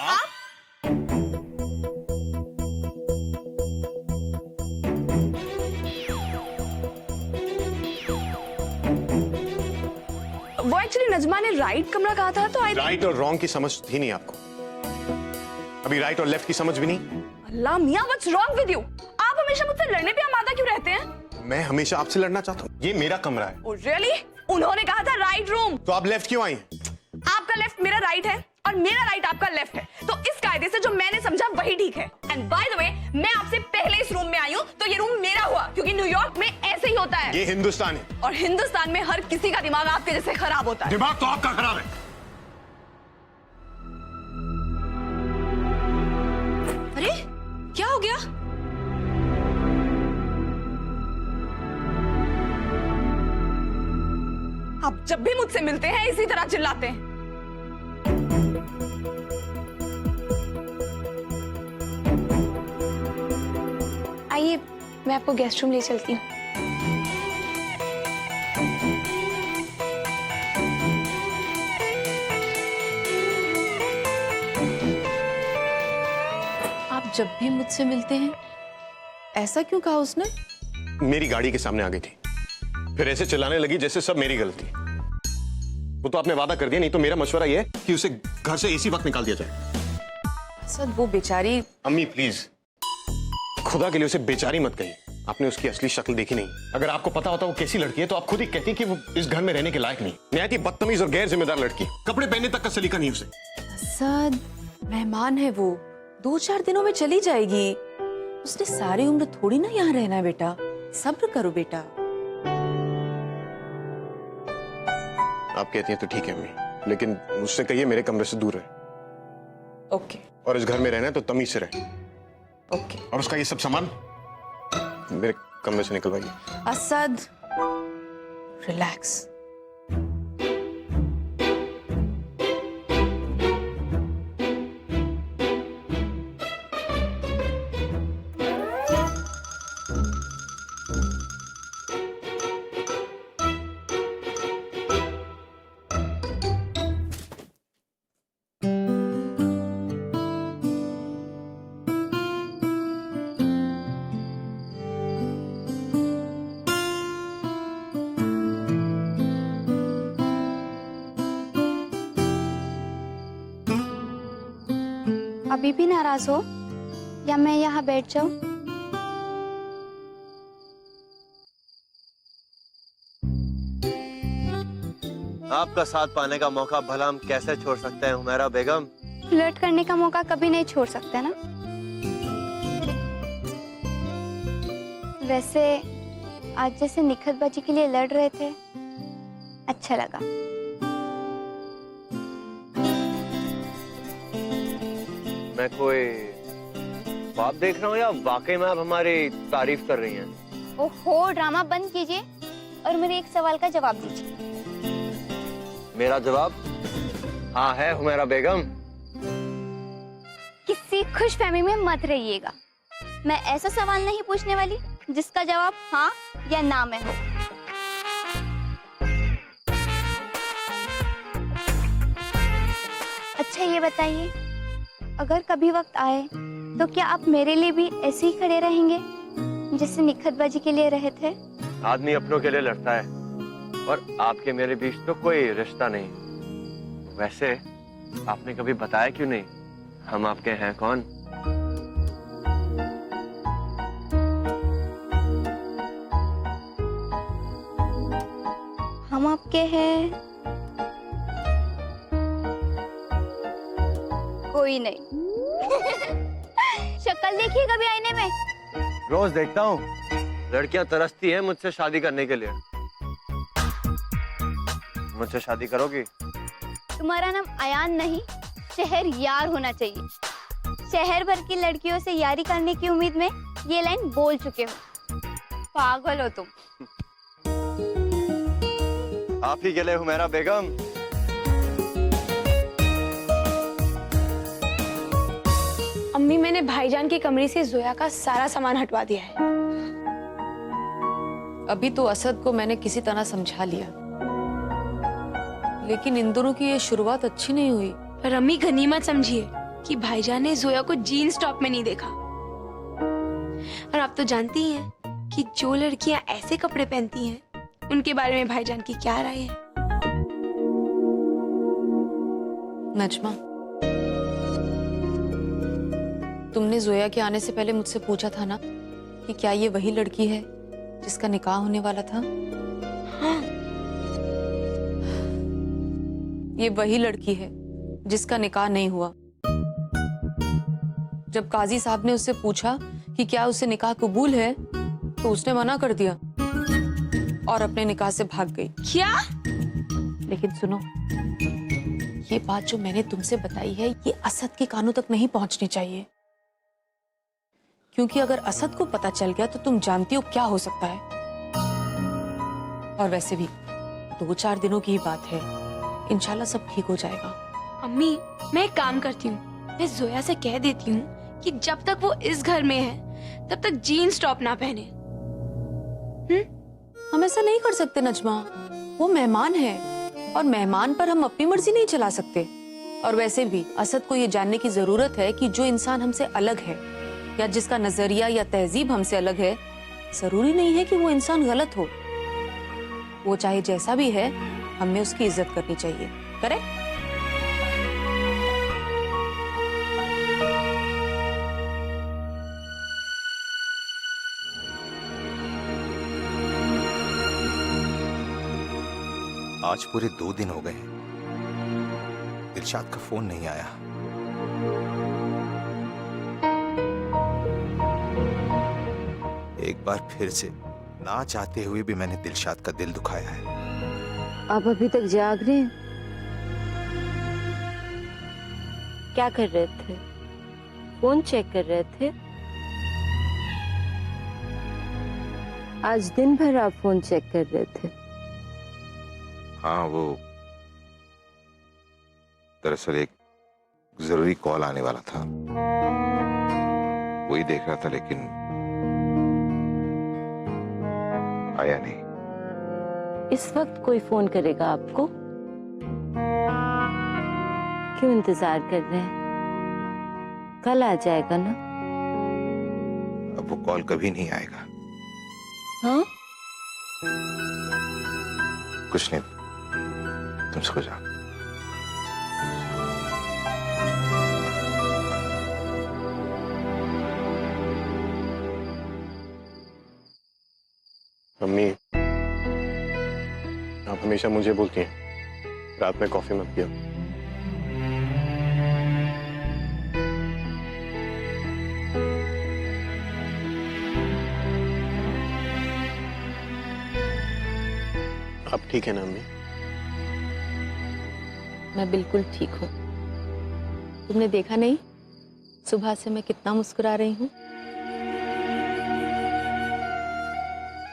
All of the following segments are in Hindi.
आप? वो एक्चुअली नजमा ने राइट कमरा कहा था तो राइट और रॉन्ग की समझ थी नहीं आपको, अभी राइट और लेफ्ट की समझ भी नहीं। अल्लाह मियां, व्हाट्स रॉन्ग विद यू? आप हमेशा मुझसे लड़ने पे आमादा क्यों रहते हैं? मैं हमेशा आपसे लड़ना चाहता हूँ, ये मेरा कमरा है। Oh, really? उन्होंने कहा था राइट रूम। तो आप लेफ्ट क्यों आई? आपका लेफ्ट मेरा राइट है और मेरा राइट आपका लेफ्ट है, तो इस कायदे से जो मैंने समझा वही ठीक है। एंड बाय द वे, मैं आपसे पहले इस रूम में आई हूँ तो ये रूम मेरा हुआ, क्योंकि न्यूयॉर्क में ऐसे ही होता है। ये हिंदुस्तान है और हिंदुस्तान में हर किसी का दिमाग आपके जैसे खराब होता है। दिमाग तो आपका खराब है। अरे क्या हो गया? आप जब भी मुझसे मिलते हैं इसी तरह चिल्लाते हैं। आइए, मैं आपको गेस्ट रूम ले चलती हूँ। आप जब भी मुझसे मिलते हैं, ऐसा क्यों कहा उसने? मेरी गाड़ी के सामने आ गई थी, फिर ऐसे चिल्लाने लगी जैसे सब मेरी गलती। वो तो आपने वादा कर दिया, नहीं तो मेरा मशवरा ये है कि उसे घर से इसी वक्त निकाल दिया जाए। सर वो बेचारी। अम्मी प्लीज, खुदा के लिए उसे बेचारी मत कहिए, आपने उसकी असली शक्ल देखी नहीं। अगर आपको पता होता वो कैसी लड़की है तो आप खुद ही कहती कि वो इस घर में रहने के लायक नहीं। निहायत ही बदतमीज और गैर जिम्मेदार लड़की, कपड़े पहनने तक का सलीका नहीं उसे। सर मेहमान है वो, 2-4 दिनों में चली जाएगी। उसने सारी उम्र थोड़ी ना यहाँ रहना है बेटा, सब्र करो बेटा। आप कहती हैं तो ठीक है अम्मी, लेकिन मुझसे कहिए मेरे कमरे से दूर रहे। ओके और इस घर में रहना है तो तमीज से रहे। ओके। और उसका ये सब सामान मेरे कमरे से निकलवाइए। असद रिलैक्स। अभी भी नाराज हो या मैं यहाँ बैठ जाऊं? आपका साथ पाने का मौका भला हम कैसे छोड़ सकते हैं हुमैरा बेगम? फ्लर्ट करने का मौका कभी नहीं छोड़ सकते ना। वैसे आज जैसे निखतबाजी के लिए लड़ रहे थे, अच्छा लगा। मैं कोई ख्वाब देख रहा हूँ या वाकई में आप हमारी तारीफ कर रही हैं? ओहो, ड्रामा बंद कीजिए और मेरे एक सवाल का जवाब दीजिए। मेरा जवाब हाँ है हुमैरा बेगम। किसी खुशफहमी में मत रहिएगा, मैं ऐसा सवाल नहीं पूछने वाली जिसका जवाब हाँ या ना में हो। अच्छा ये बताइए, अगर कभी वक्त आए तो क्या आप मेरे लिए भी ऐसे ही खड़े रहेंगे जैसे निखतबाजी के लिए रहे थे? आदमी अपनों के लिए लड़ता है और आपके मेरे बीच तो कोई रिश्ता नहीं। वैसे आपने कभी बताया क्यों नहीं हम आपके हैं कौन? हम आपके हैं कोई नहीं। शक्ल देखिए कभी आईने में। रोज देखता हूँ, लड़कियां तरसती हैं मुझसे शादी करने के लिए। मुझसे शादी करोगी? तुम्हारा नाम अयान नहीं, शहर यार होना चाहिए। शहर भर की लड़कियों से यारी करने की उम्मीद में ये लाइन बोल चुके हो। पागल हो तुम। आप ही के लिए हुमैरा बेगम। अम्मी, मैंने भाईजान की कमरे से जोया का सारा सामान हटवा दिया है। अभी तो असद को मैंने किसी तरह समझा लिया, लेकिन इन दोनों की ये शुरुआत अच्छी नहीं हुई। पर अम्मी गनीमत समझिए कि भाईजान ने जोया को जीन्स टॉप में नहीं देखा। और आप तो जानती ही हैं कि जो लड़कियां ऐसे कपड़े पहनती हैं उनके बारे में भाईजान की क्या राय है। नजमा, तुमने जोया के आने से पहले मुझसे पूछा था ना कि क्या ये वही लड़की है जिसका निकाह होने वाला था? हाँ। ये वही लड़की है जिसका निकाह नहीं हुआ। जब काजी साहब ने उससे पूछा कि क्या उसे निकाह कबूल है तो उसने मना कर दिया और अपने निकाह से भाग गई। क्या? लेकिन सुनो, ये बात जो मैंने तुमसे बताई है ये असद के कानों तक नहीं पहुंचनी चाहिए, क्योंकि अगर असद को पता चल गया तो तुम जानती हो क्या हो सकता है। और वैसे भी 2-4 दिनों की ही बात है, इंशाल्लाह सब ठीक हो जाएगा। अम्मी, मैं एक काम करती हूँ, मैं जोया से कह देती हूँ कि जब तक वो इस घर में है तब तक जीन्स टॉप ना पहने। हम ऐसा नहीं कर सकते नजमा, वो मेहमान है और मेहमान पर हम अपनी मर्जी नहीं चला सकते। और वैसे भी असद को ये जानने की जरूरत है कि जो इंसान हमसे अलग है या जिसका नजरिया या तहजीब हमसे अलग है, जरूरी नहीं है कि वो इंसान गलत हो। वो चाहे जैसा भी है, हमें उसकी इज्जत करनी चाहिए। करेक्ट? आज पूरे 2 दिन हो गए, दिलशाद का फोन नहीं आया। एक बार फिर से ना चाहते हुए भी मैंने दिलशाद का दिल दुखाया है। आप अभी तक जाग रहे हैं? क्या कर रहे थे? फोन चेक कर रहे थे? आज दिन भर आप फोन चेक कर रहे थे? हाँ, वो दरअसल एक जरूरी कॉल आने वाला था, वही देख रहा था, लेकिन आया नहीं। इस वक्त कोई फोन करेगा आपको? क्यों इंतजार कर रहे हैं? कल आ जाएगा ना? अब वो कॉल कभी नहीं आएगा। हाँ? कुछ नहीं, तुम सो जाओ। मम्मी, आप हमेशा मुझे बोलती हैं रात में कॉफी मत पियो। आप ठीक है ना अम्मी? मैं बिल्कुल ठीक हूँ। तुमने देखा नहीं सुबह से मैं कितना मुस्कुरा रही हूँ?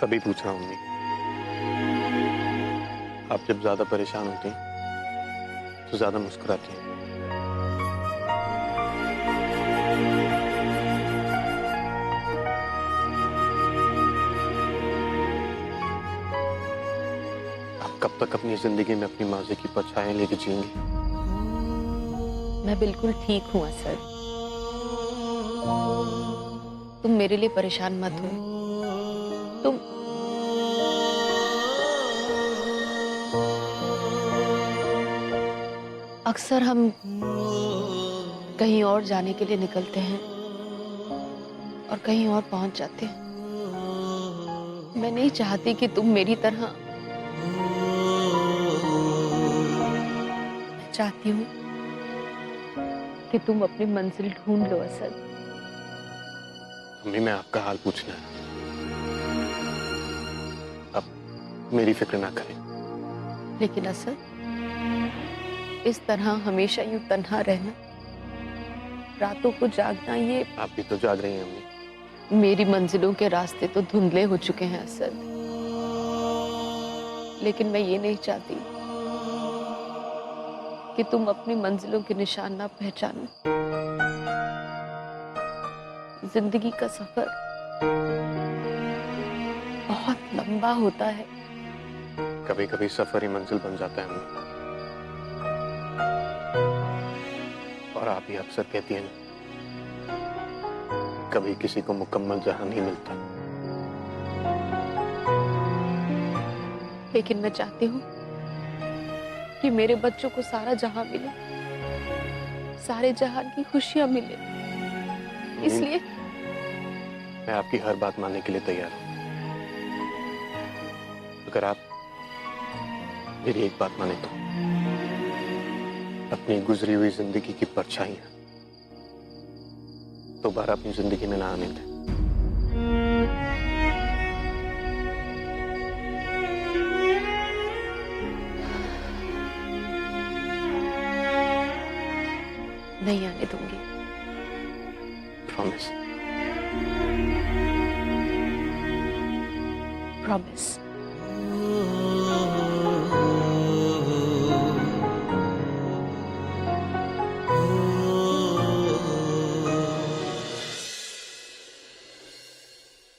तभी पूछ रहा हूँ अम्मी, आप जब ज्यादा परेशान होती हैं तो ज्यादा मुस्कुराती हैं। आप कब तक अपनी जिंदगी में अपनी मर्जी की परछाइयां लेके जिएंगी? मैं बिल्कुल ठीक हूँ असद, तुम मेरे लिए परेशान मत हो। तुम अक्सर हम कहीं और जाने के लिए निकलते हैं और कहीं और पहुंच जाते हैं। मैं नहीं चाहती कि तुम मेरी तरह, मैं चाहती हूँ कि तुम अपनी मंजिल ढूंढ लो असद। अम्मी, मैं आपका हाल पूछना है, अब मेरी फिक्र ना करें। लेकिन असद, इस तरह हमेशा यूं तन्हा रहना, रातों को जागना, ये आप भी तो जाग रही हैं अम्मी। मेरी मंजिलों के रास्ते तो धुंधले हो चुके हैं असद, लेकिन मैं ये नहीं चाहती कि तुम अपनी मंजिलों के निशान ना पहचानो। जिंदगी का सफर बहुत लंबा होता है। कभी कभी सफर ही मंजिल बन जाता है अम्मी। और आप ही अक्सर कहती हैं ना, कभी किसी को मुकम्मल जहां नहीं मिलता। लेकिन मैं चाहती हूँ कि मेरे बच्चों को सारा जहां मिले, सारे जहां की खुशियां मिले। इसलिए मैं आपकी हर बात मानने के लिए तैयार हूं, अगर आप मेरी एक बात माने तो। अपनी गुजरी हुई जिंदगी की परछाइयां दोबारा अपनी जिंदगी में ना आने दें। नहीं आने दूंगी। Promise. Promise.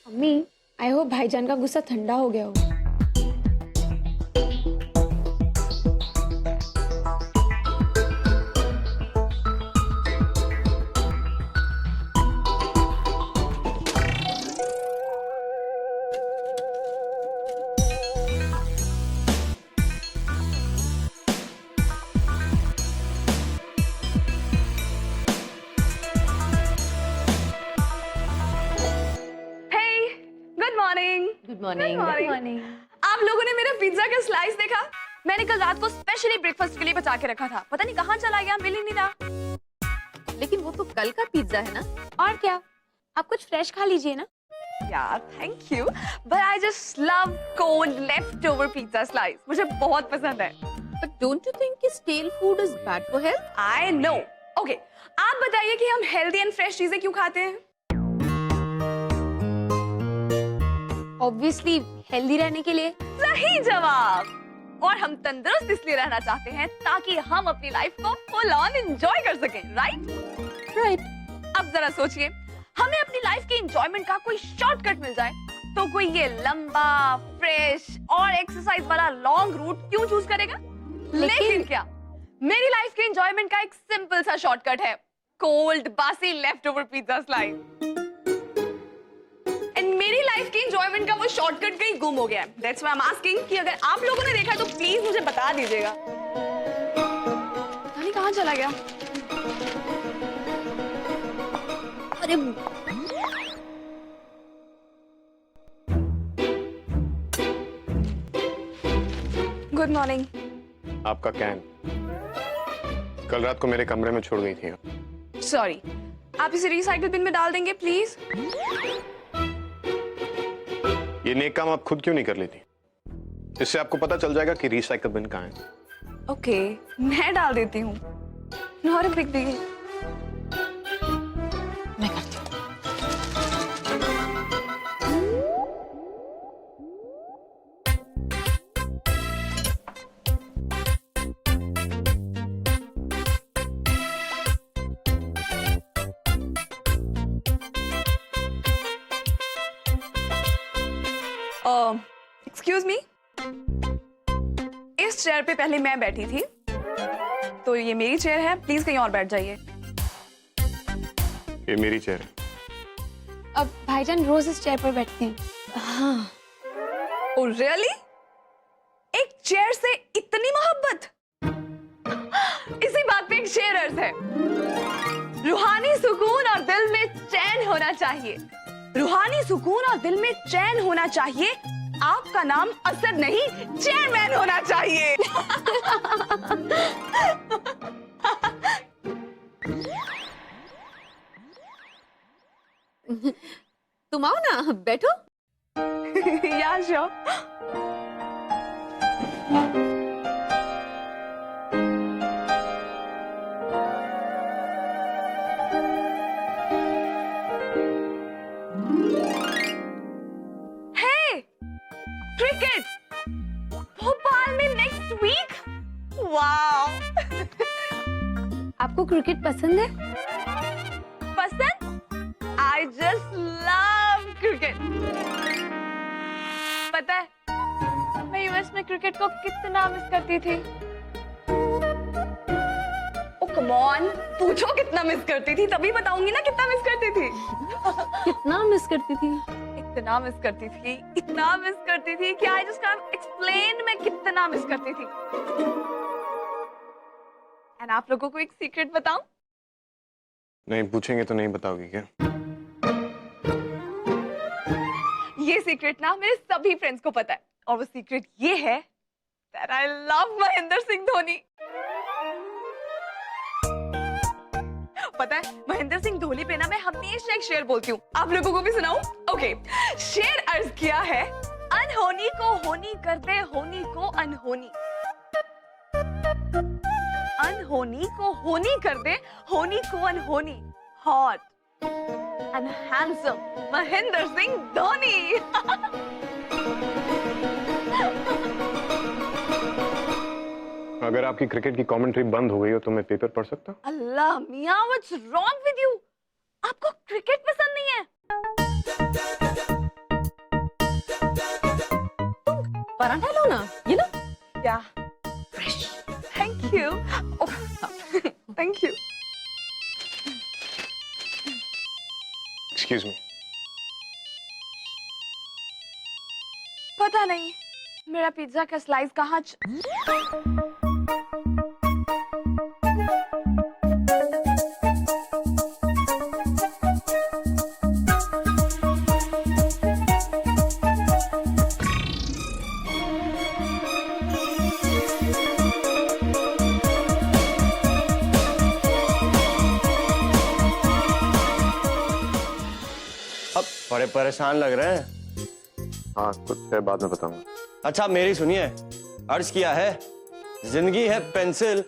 Mummy, I hope भाईजान का गुस्सा ठंडा हो गया हो। Good morning. आप लोगों ने मेरा पिज्जा का स्लाइस देखा? मैंने कल रात को स्पेशली ब्रेकफास्ट के लिए बचा के रखा था, पता नहीं कहाँ चला गया, मिल ही नहीं रहा। लेकिन वो तो कल का पिज्जा है ना। और क्या, आप कुछ फ्रेश खा लीजिए ना। यार thank you, but I just love cold left over pizza slice, मुझे बहुत पसंद है। But don't you think कि stale food is bad for health? I know. Okay, आप बताइए कि हम हेल्दी एंड फ्रेश चीजें क्यों खाते हैं? ऑब्वियसली हेल्दी रहने के लिए। सही जवाब। और हम तंदुरुस्त इसलिए रहना चाहते हैं ताकि हम अपनी लाइफ को फुल ऑन एंजॉय कर सकें, राइट? अब जरा सोचिए, हमें अपनी लाइफ के एंजॉयमेंट का कोई शॉर्टकट मिल जाए तो कोई ये लंबा, फ्रेश और एक्सरसाइज वाला लॉन्ग रूट क्यों चूज करेगा? लेकिन क्या, मेरी लाइफ के एंजॉयमेंट का एक सिंपल सा शॉर्टकट है, कोल्ड बासी left over pizza slice. And मेरी लाइफ की एंजॉयमेंट का वो शॉर्टकट कहीं गुम हो गया है। That's why I am asking कि अगर आप लोगों ने देखा है तो प्लीज मुझे बता दीजिएगा। पता नहीं कहाँ चला गया। अरे गुड मॉर्निंग। आपका कैन कल रात को मेरे कमरे में छोड़ गई थी आप। सॉरी, आप इसे रिसाइकिल बिन में डाल देंगे प्लीज? ये नेक काम आप खुद क्यों नहीं कर लेती? इससे आपको पता चल जाएगा कि रिसाइकिल बिन कहाँ है। ओके, मैं डाल देती हूँ। Not a big deal. मैं करती हूँ। एक्सक्यूज मी, इस चेयर पे पहले मैं बैठी थी, तो ये मेरी चेयर है, प्लीज कहीं और बैठ जाइए। ये मेरी चेयर है। अब भाईजान रोज इस चेयर पर बैठते हैं। हाँ, ओह रियली? एक चेयर से इतनी मोहब्बत? इसी बात पे एक शेर अर्ज है, रूहानी सुकून और दिल में चैन होना चाहिए, रूहानी सुकून और दिल में चैन होना चाहिए, आपका नाम असद नहीं चेयरमैन होना चाहिए। तुम आओ ना, बैठो। या श्योर। क्रिकेट भोपाल में नेक्स्ट वीक। वाओ। आपको क्रिकेट पसंद है? पसंद? I just love cricket. पता है, मैं यूएस में क्रिकेट को कितना मिस करती थी। वो कम ऑन, पूछो कितना मिस करती थी, तभी बताऊंगी ना कितना मिस करती थी। कितना मिस करती थी? इतना मिस करती थी, इतना मिस करती थी कि आई जस्ट कांट एक्सप्लेन मैं कितना मिस करती थी। एंड आप लोगों को एक सीक्रेट बताऊं? नहीं पूछेंगे तो नहीं बताओगी क्या? ये सीक्रेट ना मेरे सभी फ्रेंड्स को पता है, और वो सीक्रेट ये है that I love Mahendra Singh Dhoni. पता है महेंद्र सिंह धोनी पे ना मैं हमेशा एक शेर बोलती हूँ, आप लोगों को भी सुनाऊं? ओके, शेर अर्ज किया है, अनहोनी को होनी कर दे होनी को अनहोनी, अनहोनी को होनी कर दे होनी को अनहोनी। Hot and handsome Mahendra Singh Dhoni. अगर आपकी क्रिकेट की कमेंट्री बंद हो गई हो तो मैं पेपर पढ़ सकता हूँ? अल्लाह मियां, व्हाट्स रॉन्ग विद यू? आपको क्रिकेट पसंद नहीं है? पराठा लो ना, ये ना। क्या? Fresh. Thank you. Thank you. Excuse me. पता नहीं मेरा पिज्जा का स्लाइस कहाँ अब बड़े परेशान लग रहे हैं। हाँ कुछ है, बाद में बताऊंगा। अच्छा मेरी सुनिए, अर्ज किया है, जिंदगी है पेंसिल,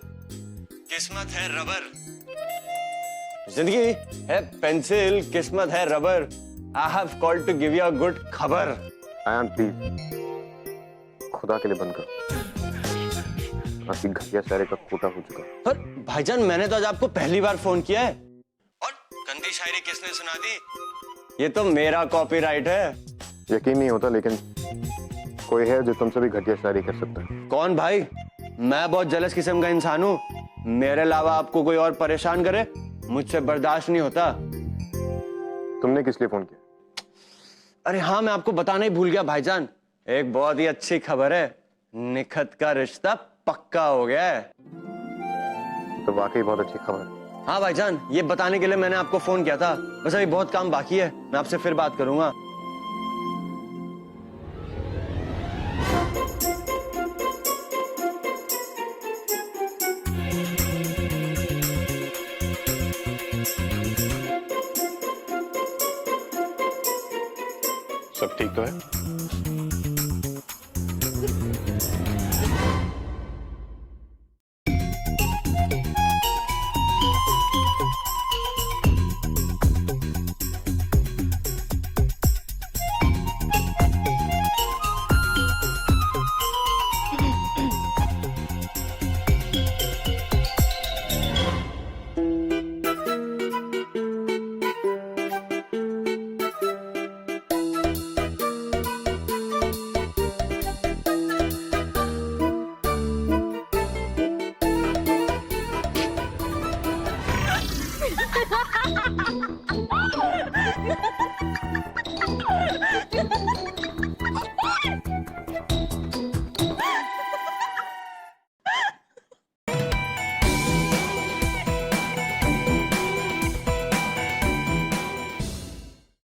किस्मत है रबर। जिंदगी है पेंसिल, किस्मत है rubber. I have called to give you a good खबर। आयान प्लीज, खुदा के लिए बंद करो। आपकी घटिया सारे का कोटा हो चुका। पर भाईजान मैंने तो आज आपको पहली बार फोन किया है, और गंदी शायरी किसने सुना दी? ये तो मेरा कॉपीराइट है। यकीन नहीं होता, लेकिन कोई है जो तुमसे भी घटिया शायरी कर सकता है। कौन भाई? मैं बहुत जलस किस्म का इंसान हूँ, मेरे अलावा आपको कोई और परेशान करे मुझसे बर्दाश्त नहीं होता। तुमने किस लिए फोन किया? अरे हाँ, मैं आपको बताना ही भूल गया भाईजान, एक बहुत ही अच्छी खबर है, निखत का रिश्ता पक्का हो गया है। तो वाकई बहुत अच्छी खबर है। हाँ भाईजान, ये बताने के लिए मैंने आपको फोन किया था। बस अभी बहुत काम बाकी है, मैं आपसे फिर बात करूंगा। सब ठीक तो है?